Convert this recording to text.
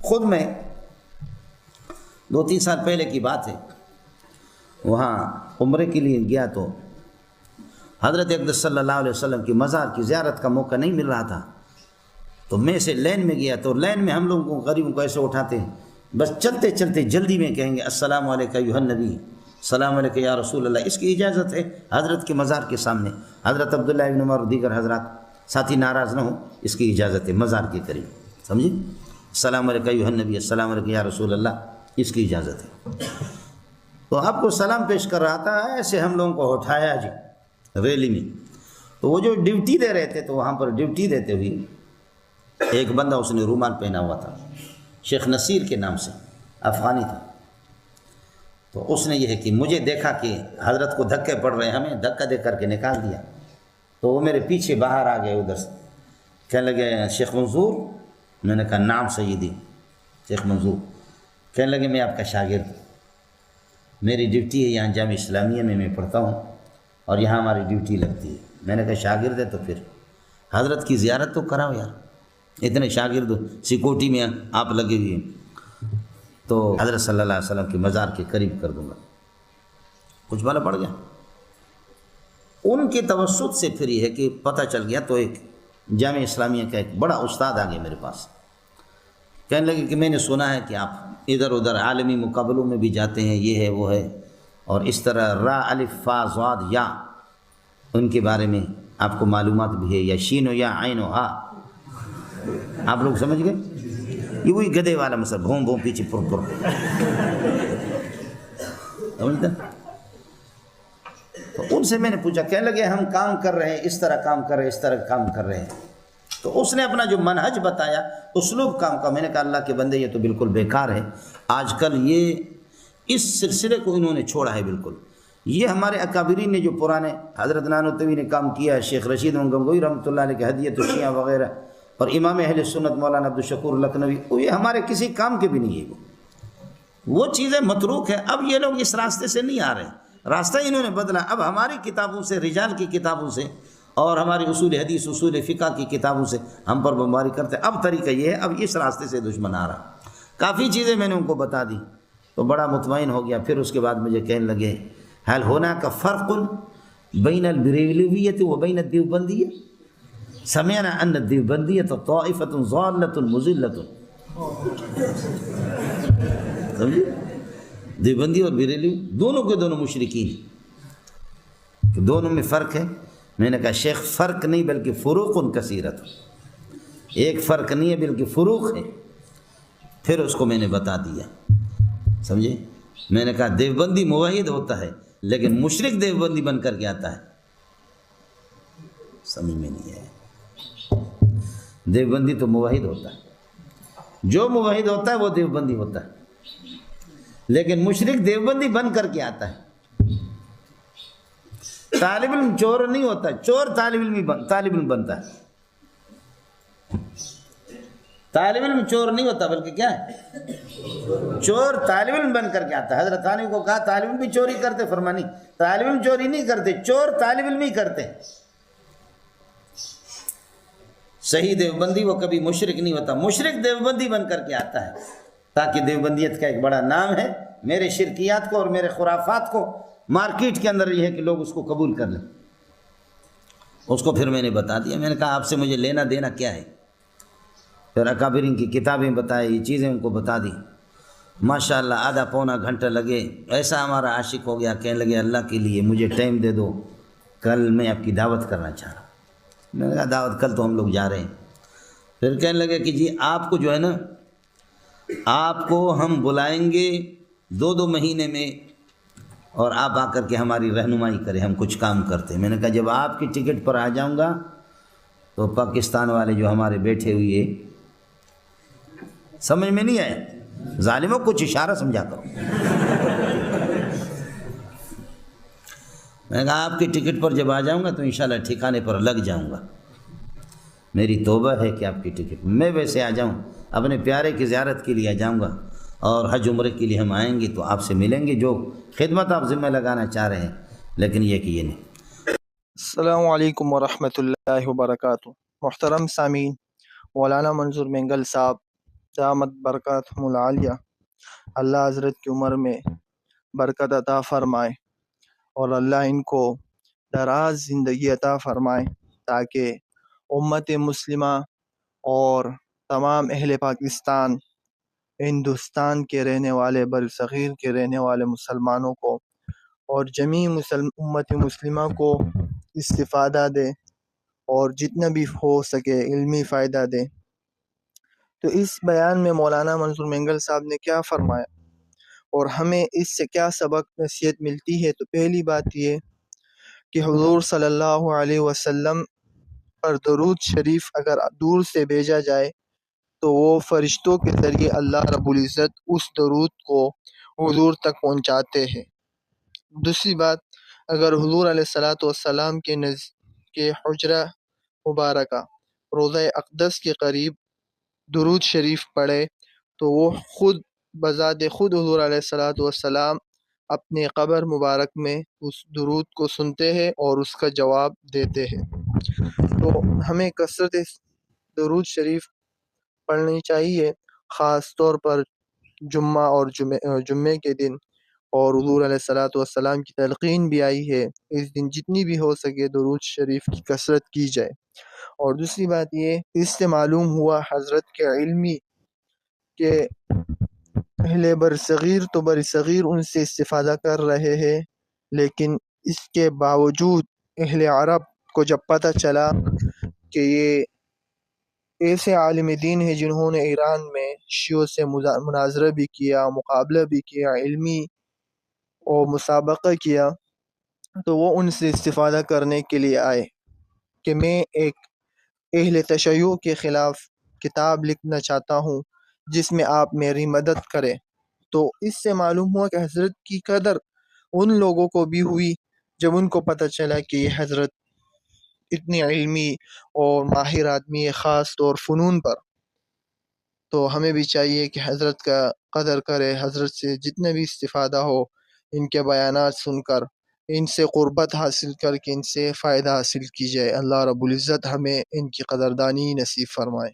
خود میں 2-3 سال پہلے کی بات ہے، وہاں عمرے کے لیے گیا تو حضرت اقدس صلی اللہ علیہ وسلم کی مزار کی زیارت کا موقع نہیں مل رہا تھا، تو میں سے لین میں گیا، تو لین میں ہم لوگوں کو غریبوں کو ایسے اٹھاتے ہیں، بس چلتے چلتے جلدی میں کہیں گے السلام علیکم ایھا النبی، السلام علیکم یا رسول اللہ۔ اس کی اجازت ہے حضرت کے مزار کے سامنے، حضرت عبداللہ ابن عمر اور دیگر حضرات ساتھی ناراض نہ ہوں، اس کی اجازت ہے مزار کے قریب، سمجھے؟ السلام علیکم ایھا النبی، السلام علیکم یا رسول اللہ، اس کی اجازت ہے۔ تو آپ کو سلام پیش کر رہا تھا، ایسے ہم لوگوں کو اٹھایا جی ریلی میں، تو وہ جو ڈیوٹی دے رہے تھے، تو وہاں پر ڈیوٹی دیتے ہوئے ایک بندہ، اس نے رومال پہنا ہوا تھا، شیخ نصیر کے نام سے، افغانی تھا، تو اس نے یہ ہے کہ مجھے دیکھا کہ حضرت کو دھکے پڑ رہے ہیں، ہمیں دھکا دے کر کے نکال دیا، تو وہ میرے پیچھے باہر آ گئے ادھر سے، کہنے لگے شیخ منظور، میں نے کہا نام سیدی، شیخ منظور، کہنے لگے میں آپ کا شاگرد ہوں، میری ڈیوٹی ہے یہاں جامعہ اسلامیہ میں پڑھتا ہوں اور یہاں ہماری ڈیوٹی لگتی ہے۔ میں نے کہا شاگرد ہے تو پھر حضرت کی زیارت تو کراؤ یار، اتنے شاگرد سیکورٹی میں آپ لگے ہوئے ہیں، تو حضرت صلی اللہ علیہ وسلم کی مزار کے قریب کر دوں گا۔ کچھ بھلا پڑ گیا، ان کے توسط سے پھر یہ ہے کہ پتہ چل گیا، تو ایک جامعہ اسلامیہ کا ایک بڑا استاد آ گیا میرے پاس، کہنے لگے کہ میں نے سنا ہے کہ آپ ادھر ادھر عالمی مقابلوں میں بھی جاتے ہیں، یہ ہے وہ ہے، اور اس طرح را الف فا ضاد یا ان کے بارے میں آپ کو معلومات بھی ہے، یا شین و یا عین و ہا، آپ لوگ سمجھ گئے؟ یہ وہی گدھے والا مسئلہ، بھون بھون پیچھے پر پر، سمجھتے؟ تو ان سے میں نے پوچھا، کہنے لگے ہم کام کر رہے ہیں، اس طرح کام کر رہے ہیں، اس طرح کام کر رہے ہیں، تو اس نے اپنا جو منہج بتایا، اسلوب کام کا، میں نے کہا اللہ کے بندے یہ تو بالکل بیکار ہے، آج کل یہ اس سلسلے کو انہوں نے چھوڑا ہے بالکل۔ یہ ہمارے اکابرین نے جو پرانے حضرت نانوتوی نے کام کیا ہے، شیخ رشید گنگوئی رحمۃ اللہ علیہ کے ہدیۃ الشیعہ وغیرہ، اور امام اہل سنت مولانا عبدالشکور لکھنوی، یہ ہمارے کسی کام کے بھی نہیں ہے، وہ چیزیں متروک ہے۔ اب یہ لوگ اس راستے سے نہیں آ رہے، راستہ انہوں نے بدلا، اب ہماری کتابوں سے، رجال کی کتابوں سے اور ہماری اصول حدیث، اصول فقہ کی کتابوں سے ہم پر بمباری کرتے۔ اب طریقہ یہ ہے، اب اس راستے سے دشمن آ رہا۔ کافی چیزیں میں نے ان کو بتا دی، تو بڑا مطمئن ہو گیا۔ پھر اس کے بعد مجھے کہنے لگے حل ہونا کا فرق بین البریلویت و بین الدیوبندیہ، سمعنا ان الدیوبندیہ طائفۃ ضالۃ مضلۃ، سمجھے؟ دیوبندی اور بریلوی دونوں کے دونوں مشرکین، تو دونوں میں فرق ہے۔ میں نے کہا شیخ فرق نہیں بلکہ فروق کثیرت، ایک فرق نہیں ہے بلکہ فروق ہے۔ پھر اس کو میں نے بتا دیا، سمجھے؟ میں نے کہا دیوبندی موحد ہوتا ہے لیکن مشرک دیوبندی بن کر کے آتا ہے، سمجھ میں نہیں ہے۔ دیوبندی تو موحد ہوتا ہے، جو موحد ہوتا ہے وہ دیوبندی ہوتا ہے، لیکن مشرک دیوبندی بن کر کے آتا ہے۔ طالب علم چور نہیں ہوتا، چور طالب علم بنتا ہے۔ طالب علم چور نہیں ہوتا بلکہ کیا ہے، چور طالب علم بن کر کے آتا ہے۔ حضرت تھانوی کو کہا طالب علم بھی چوری کرتے، فرمانی طالب علم چوری نہیں کرتے، چور طالب علم ہی کرتے۔ صحیح دیوبندی وہ کبھی مشرک نہیں ہوتا، مشرک دیوبندی بن کر کے آتا ہے، تاکہ دیوبندیت کا ایک بڑا نام ہے، میرے شرکیات کو اور میرے خرافات کو مارکیٹ کے اندر یہ ہے کہ لوگ اس کو قبول کر لیں۔ اس کو پھر میں نے بتا دیا، میں نے کہا آپ سے مجھے لینا دینا کیا ہے۔ پھر اکابرین کی کتابیں بتائی، یہ چیزیں ان کو بتا دی، ماشاءاللہ آدھا پونا گھنٹہ لگے، ایسا ہمارا عاشق ہو گیا، کہنے لگے اللہ کے لیے مجھے ٹائم دے دو، کل میں آپ کی دعوت کرنا چاہ رہا ہوں۔ میں نے کہا دعوت کل تو ہم لوگ جا رہے ہیں۔ پھر کہنے لگے کہ جی آپ کو جو ہے نا، آپ کو ہم بلائیں گے 2 مہینے میں، اور آپ آ کر کے ہماری رہنمائی کریں، ہم کچھ کام کرتے ہیں۔ میں نے کہا جب آپ کی ٹکٹ پر آ جاؤں گا تو پاکستان والے جو ہمارے بیٹھے ہوئے، سمجھ میں نہیں آئے، ظالموں کچھ اشارہ سمجھا کرو۔ میں نے کہا آپ کی ٹکٹ پر جب آ جاؤں گا تو انشاءاللہ ٹھکانے پر لگ جاؤں گا، میری توبہ ہے کہ آپ کی ٹکٹ میں ویسے آ جاؤں، اپنے پیارے کی زیارت کے لیے آ جاؤں گا، اور حج عمرے کے لیے ہم آئیں گے تو آپ سے ملیں گے، جو خدمت آپ ذمہ لگانا چاہ رہے ہیں، لیکن یہ کہ یہ نہیں۔ السلام علیکم ورحمۃ اللہ وبرکاتہ۔ محترم سامعین، مولانا منظور مینگل صاحب دامت برکاتہم العالیہ، اللہ حضرت کی عمر میں برکت عطا فرمائے، اور اللہ ان کو دراز زندگی عطا فرمائے تاکہ امت مسلمہ اور تمام اہل پاکستان، ہندوستان کے رہنے والے، برصغیر کے رہنے والے مسلمانوں کو اور جمیع امت مسلمہ کو استفادہ دے اور جتنا بھی ہو سکے علمی فائدہ دے۔ تو اس بیان میں مولانا منظور مینگل صاحب نے کیا فرمایا اور ہمیں اس سے کیا سبق نصیحت ملتی ہے؟ تو پہلی بات یہ کہ حضور صلی اللہ علیہ وسلم پر درود شریف اگر دور سے بھیجا جائے تو وہ فرشتوں کے ذریعے اللہ رب العزت اس درود کو حضور تک پہنچاتے ہیں۔ دوسری بات، اگر حضور علیہ السلام کے حجرہ مبارکہ روضہ اقدس کے قریب درود شریف پڑھے تو وہ خود بذات خود حضور علیہ السلام اپنے قبر مبارک میں اس درود کو سنتے ہیں اور اس کا جواب دیتے ہیں۔ تو ہمیں کثرت درود شریف پڑھنی چاہیے، خاص طور پر جمعہ اور جمعے کے دن، اور حضور علیہ السلام کی تلقین بھی آئی ہے اس دن جتنی بھی ہو سکے درود شریف کی کثرت کی جائے۔ اور دوسری بات یہ، اس سے معلوم ہوا حضرت کے علمی کہ اہل برصغیر تو برصغیر ان سے استفادہ کر رہے ہیں، لیکن اس کے باوجود اہل عرب کو جب پتہ چلا کہ یہ ایسے عالم دین ہیں جنہوں نے ایران میں شیعوں سے مناظرہ بھی کیا، مقابلہ بھی کیا، علمی اور مسابقہ کیا، تو وہ ان سے استفادہ کرنے کے لیے آئے کہ میں ایک اہل تشیع کے خلاف کتاب لکھنا چاہتا ہوں جس میں آپ میری مدد کریں۔ تو اس سے معلوم ہوا کہ حضرت کی قدر ان لوگوں کو بھی ہوئی جب ان کو پتہ چلا کہ یہ حضرت اتنی علمی اور ماہر آدمی ہے، خاص طور فنون پر۔ تو ہمیں بھی چاہیے کہ حضرت کا قدر کرے، حضرت سے جتنا بھی استفادہ ہو، ان کے بیانات سن کر، ان سے قربت حاصل کر کے ان سے فائدہ حاصل کی جائے۔ اللہ رب العزت ہمیں ان کی قدردانی نصیب فرمائے۔